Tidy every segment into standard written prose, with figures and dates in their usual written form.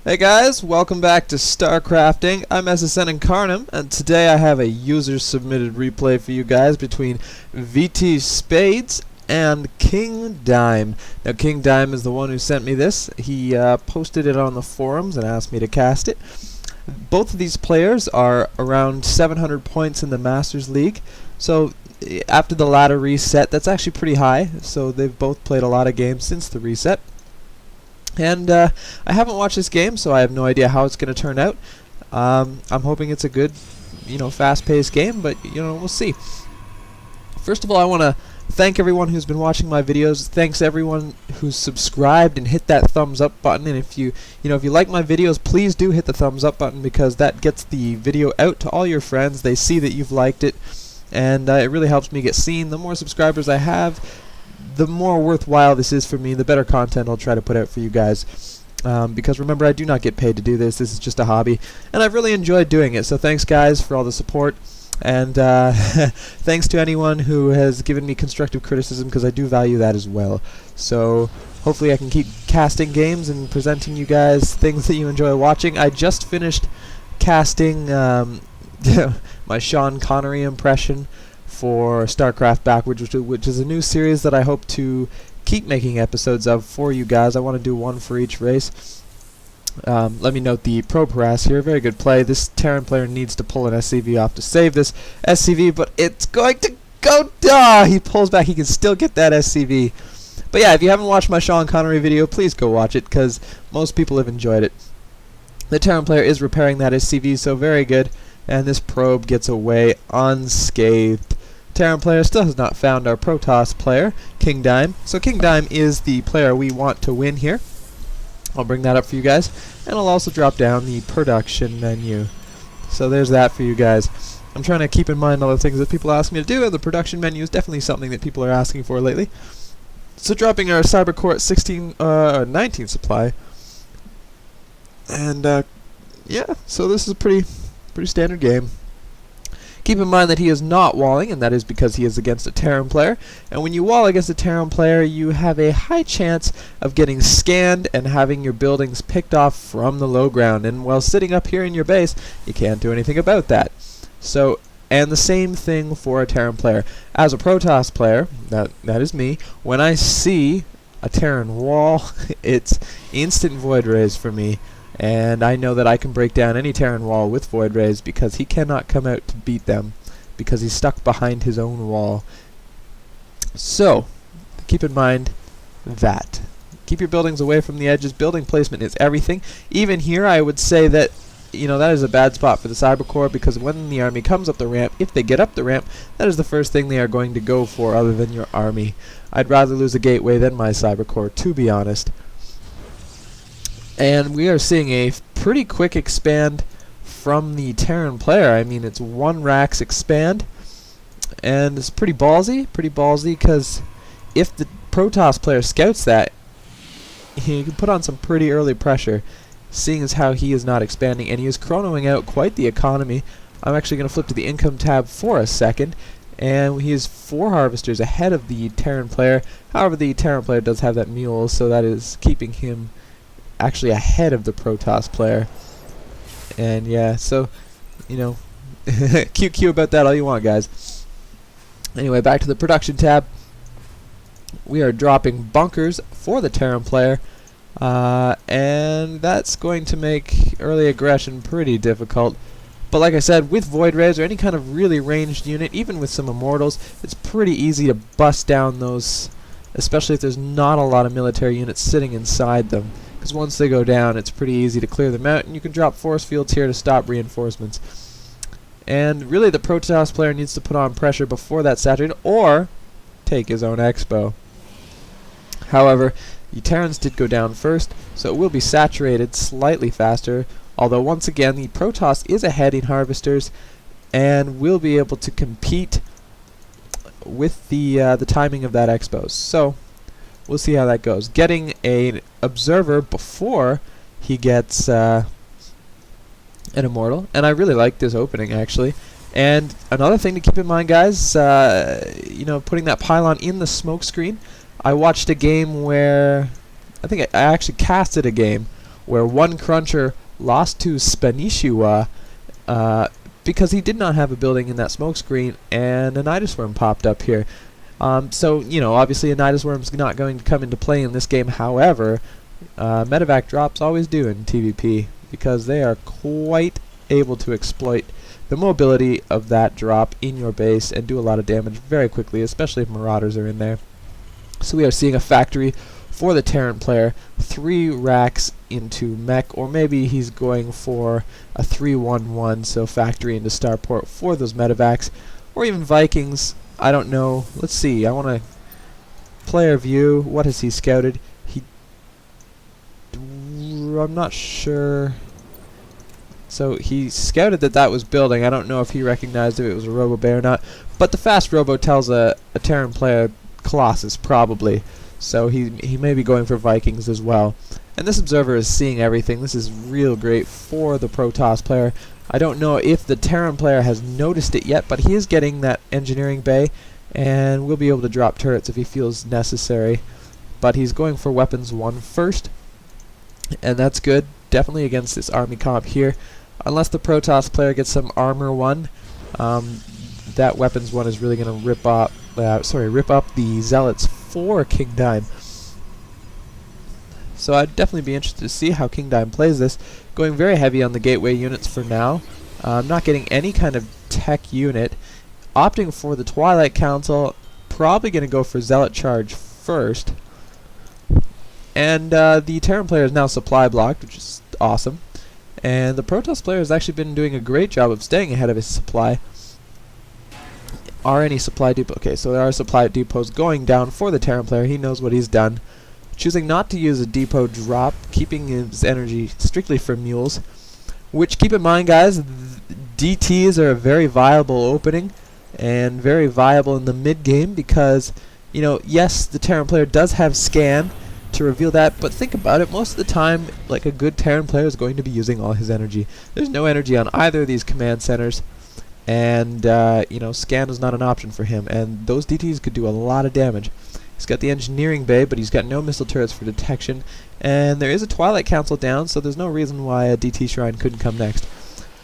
Hey guys, welcome back to StarCrafting. I'm SCINC, and today I have a user-submitted replay for you guys between VTSpades and Kingdime. Now, Kingdime is the one who sent me this. He posted it on the forums and asked me to cast it. Both of these players are around 700 points in the Masters League, so after the ladder reset, that's actually pretty high. So they've both played a lot of games since the reset. And I haven't watched this game, so I have no idea how it's going to turn out. I'm hoping it's a good, fast-paced game, but, we'll see. First of all, I want to thank everyone who's been watching my videos. Thanks everyone who's subscribed and hit that thumbs up button. And if you like my videos, please do hit the thumbs up button, because that gets the video out to all your friends. They see that you've liked it, and it really helps me get seen. The more subscribers I have, the more worthwhile this is for me, the better content I'll try to put out for you guys. Because remember, I do not get paid to do this. This is just a hobby, and I've really enjoyed doing it. So thanks guys for all the support, and thanks to anyone who has given me constructive criticism, because I do value that as well. So hopefully I can keep casting games and presenting you guys things that you enjoy watching. I just finished casting my Sean Connery impression for StarCraft Backwards, which is a new series that I hope to keep making episodes of for you guys. I want to do one for each race. Let me note the Pro Paras here. Very good play. This Terran player needs to pull an SCV off to save this SCV, but it's going to go. He pulls back. He can still get that SCV. But yeah, if you haven't watched my Sean Connery video, please go watch it, because most people have enjoyed it. The Terran player is repairing that SCV, so very good. And this probe gets away unscathed. Terran player still has not found our Protoss player, Kingdime. So Kingdime is the player we want to win here. I'll bring that up for you guys, and I'll also drop down the production menu. So there's that for you guys. I'm trying to keep in mind all the things that people ask me to do, and the production menu is definitely something that people are asking for lately. So dropping our Cyber Core at 19 supply. And yeah, so this is a pretty standard game. Keep in mind that he is not walling, and that is because he is against a Terran player. And when you wall against a Terran player, you have a high chance of getting scanned and having your buildings picked off from the low ground. And while sitting up here in your base, you can't do anything about that. So, and the same thing for a Terran player. As a Protoss player, that is me, when I see a Terran wall, it's instant Void Rays for me. And I know that I can break down any Terran wall with Void Rays, because he cannot come out to beat them, because he's stuck behind his own wall. So, keep in mind that. Keep your buildings away from the edges. Building placement is everything. Even here, I would say that, that is a bad spot for the Cyber Core, because when the army comes up the ramp, if they get up the ramp, that is the first thing they are going to go for, other than your army. I'd rather lose a gateway than my Cyber Core, to be honest. And we are seeing a pretty quick expand from the Terran player. I mean, it's 1 Rax expand, and it's pretty ballsy, because if the Protoss player scouts that, he can put on some pretty early pressure, seeing as how he is not expanding, and he is chronoing out quite the economy. I'm actually going to flip to the income tab for a second, and he is 4 harvesters ahead of the Terran player. However, the Terran player does have that mule, so that is keeping him actually ahead of the Protoss player. And yeah, so QQ about that all you want, guys. Anyway, back to the production tab. We are dropping bunkers for the Terran player, and that's going to make early aggression pretty difficult. But like I said, with Void Rays or any kind of really ranged unit, even with some Immortals, it's pretty easy to bust down those, especially if there's not a lot of military units sitting inside them. Because once they go down, it's pretty easy to clear them out, and you can drop force fields here to stop reinforcements. And really, the Protoss player needs to put on pressure before that's saturated, or take his own expo. However, the Terrans did go down first, so it will be saturated slightly faster, although once again, the Protoss is ahead in harvesters, and will be able to compete with the timing of that expo. So we'll see how that goes. Getting an observer before he gets an immortal, and I really like this opening actually. And another thing to keep in mind, guys, putting that pylon in the smoke screen. I watched a game where I actually casted a game where one cruncher lost to Spanishiwa because he did not have a building in that smoke screen, and a Nidus Worm popped up here. So, you know, obviously a Nidus Worm's not going to come into play in this game. However, medevac drops always do in TVP because they are quite able to exploit the mobility of that drop in your base and do a lot of damage very quickly, especially if Marauders are in there. So we are seeing a factory for the Terran player, 3 racks into mech, or maybe he's going for a 3-1-1, so factory into starport for those medevacs, or even Vikings. I don't know. Let's see. I want to player view. What has he scouted? I'm not sure. So he scouted that was building. I don't know if he recognized if it was a Robo Bear or not. But the fast Robo tells a Terran player Colossus, probably. So he may be going for Vikings as well. And this observer is seeing everything. This is real great for the Protoss player. I don't know if the Terran player has noticed it yet, but he is getting that engineering bay, and will be able to drop turrets if he feels necessary. But he's going for weapons 1 first, and that's good. Definitely against this army comp here. Unless the Protoss player gets some armor 1, that weapons 1 is really going to rip up the Zealots for Kingdime. So I'd definitely be interested to see how Kingdime plays this. Going very heavy on the gateway units for now. Not getting any kind of tech unit. Opting for the Twilight Council. Probably going to go for Zealot Charge first. And the Terran player is now supply blocked, which is awesome. And the Protoss player has actually been doing a great job of staying ahead of his supply. Are any supply depots? Okay, so there are supply depots going down for the Terran player. He knows what he's done. Choosing not to use a depot drop, keeping his energy strictly for mules. Which, keep in mind, guys, DTs are a very viable opening and very viable in the mid game because, you know, yes, the Terran player does have scan to reveal that, but think about it, most of the time, like, a good Terran player is going to be using all his energy. There's no energy on either of these command centers, and you know, scan is not an option for him, and those DTs could do a lot of damage. He's got the engineering bay, but he's got no missile turrets for detection, and there is a Twilight Council down, so there's no reason why a DT Shrine couldn't come next.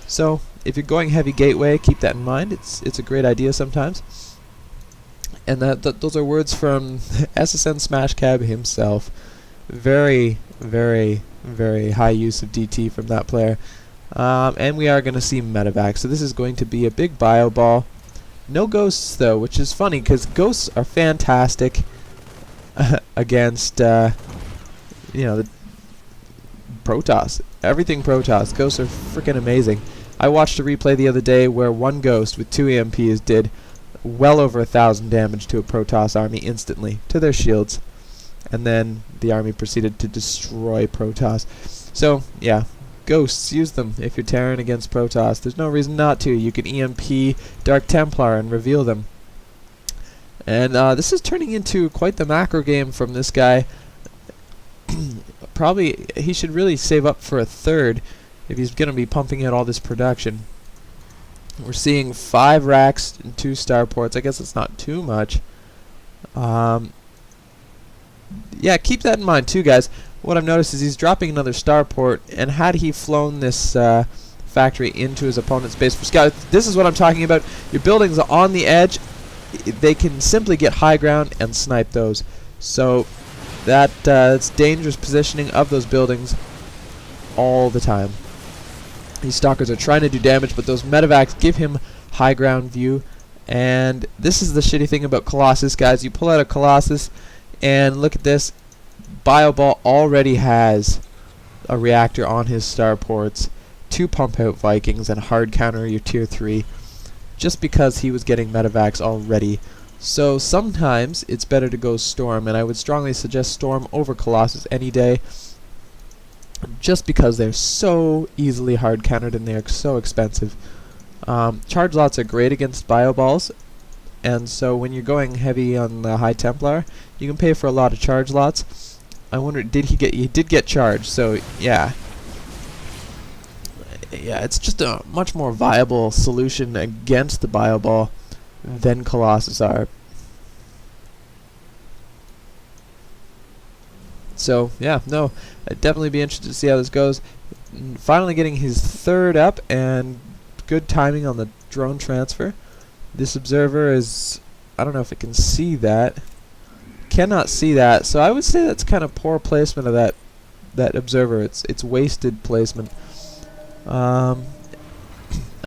So if you're going heavy gateway, keep that in mind. It's a great idea sometimes. And those are words from SSN Smash Cab himself. Very, very, very high use of DT from that player. And we are going to see medevac. So this is going to be a big bio ball. No ghosts though, which is funny because ghosts are fantastic against you know, the Protoss. Everything Protoss. Ghosts are freaking amazing. I watched a replay the other day where one ghost with 2 EMPs did well over 1,000 damage to a Protoss army instantly to their shields, and then the army proceeded to destroy Protoss. So yeah, ghosts, use them if you're Terran against Protoss. There's no reason not to. You can EMP Dark Templar and reveal them. And this is turning into quite the macro game from this guy. Probably he should really save up for a third if he's going to be pumping out all this production. We're seeing 5 racks and 2 starports. I guess it's not too much. Yeah, keep that in mind too, guys. What I've noticed is he's dropping another starport, and had he flown this factory into his opponent's base for scout, this is what I'm talking about. Your buildings are on the edge. They can simply get high ground and snipe those. So that it's dangerous positioning of those buildings all the time. These stalkers are trying to do damage, but those medevacs give him high ground view. And this is the shitty thing about Colossus, guys. You pull out a Colossus, and look at this. Bioball already has a reactor on his starports to pump out Vikings and hard counter your tier 3, just because he was getting medevacs already. So sometimes it's better to go Storm, and I would strongly suggest Storm over Colossus any day, just because they're so easily hard countered and they're so expensive. Charge lots are great against bioballs, and so when you're going heavy on the High Templar, you can pay for a lot of charge lots. I wonder, he did get charged, so yeah. Yeah, it's just a much more viable solution against the bioball than Colossus are. So yeah, no, I'd definitely be interested to see how this goes. Finally getting his third up, and good timing on the drone transfer. This observer is, I don't know if it can see that. Cannot see that, so I would say that's kind of poor placement of that observer. It's wasted placement.